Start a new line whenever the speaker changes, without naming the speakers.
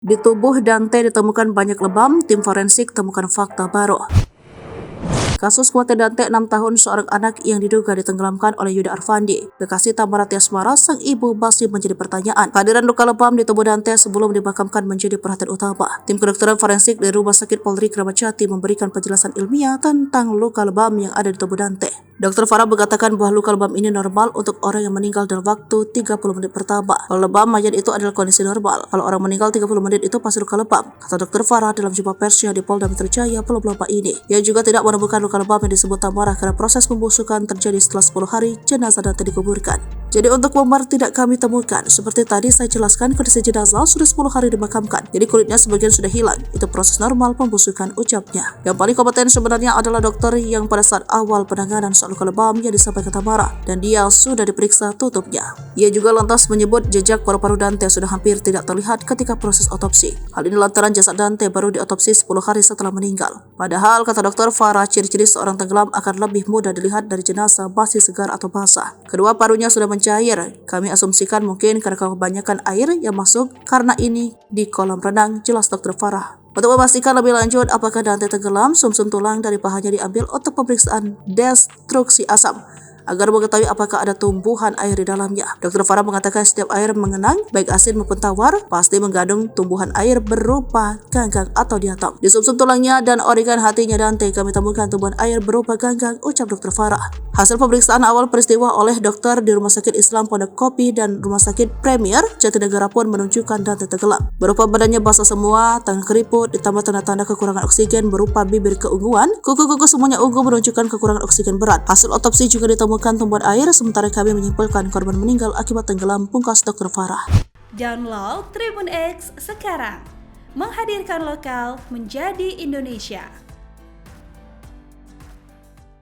Di tubuh Dante ditemukan banyak lebam, tim forensik temukan fakta baru. Kasus kematian Dante 6 tahun seorang anak yang diduga ditenggelamkan oleh Yuda Arfandi. Kekasih Tamara Tiasmara, sang ibu masih menjadi pertanyaan. Kehadiran luka lebam di tubuh Dante sebelum dimakamkan menjadi perhatian utama. Tim kedokteran forensik dari Rumah Sakit Polri Kramat Jati memberikan penjelasan ilmiah tentang luka lebam yang ada di tubuh Dante. Dr. Farah mengatakan bahwa luka lebam ini normal untuk orang yang meninggal dalam waktu 30 menit pertama. Kalau lebam mayat itu adalah kondisi normal. Kalau orang meninggal 30 menit itu pasti luka lebam, kata Dr. Farah dalam jumpa persnya di Polda Metro Jaya belum lama ini. Ia juga tidak menemukan luka lebam yang disebut Tamara karena proses pembusukan terjadi setelah 10 hari jenazah Dante dikuburkan. Jadi untuk memar tidak kami temukan. Seperti tadi saya jelaskan, kondisi jenazah sudah 10 hari dimakamkan. Jadi kulitnya sebagian sudah hilang. Itu proses normal pembusukan, ucapnya. Yang paling kompeten sebenarnya adalah dokter yang pada saat awal penanganan soal luka lebam yang disampaikan Tamara. Dan dia sudah diperiksa tutupnya. Ia juga lantas menyebut jejak paru-paru Dante sudah hampir tidak terlihat ketika proses otopsi. Hal ini lantaran jasad Dante baru diotopsi 10 hari setelah meninggal. Padahal kata dokter Farah, ciri-ciri seorang tenggelam akan lebih mudah dilihat dari jenazah masih segar atau basah. Kedua parunya sudah mencair. Kami asumsikan mungkin karena kebanyakan air yang masuk karena ini di kolam renang, jelas Dr. Farah. Untuk memastikan lebih lanjut apakah Dante tenggelam, sumsum tulang dari pahanya diambil untuk pemeriksaan destruksi asam agar mengetahui apakah ada tumbuhan air di dalamnya. Dr. Farah mengatakan setiap air mengenang, baik asin maupun tawar, pasti mengandung tumbuhan air berupa ganggang atau diatom. Di sumsum tulangnya dan organ hatinya Dante kami temukan tumbuhan air berupa ganggang, ucap Dr. Farah. Hasil pemeriksaan awal peristiwa oleh dokter di Rumah Sakit Islam Pondok Kopi dan Rumah Sakit Premier Jatinegara pun menunjukkan Dante tenggelam. Berupa badannya basah semua, tangan keriput, ditambah tanda-tanda kekurangan oksigen berupa bibir keunguan, kuku-kuku semuanya ungu menunjukkan kekurangan oksigen berat. Hasil otopsi juga ditemukan tumbuhan air, sementara kami menyimpulkan korban meninggal akibat tenggelam, pungkas Dr. Farah.
Download Tribun X sekarang, menghadirkan lokal menjadi Indonesia.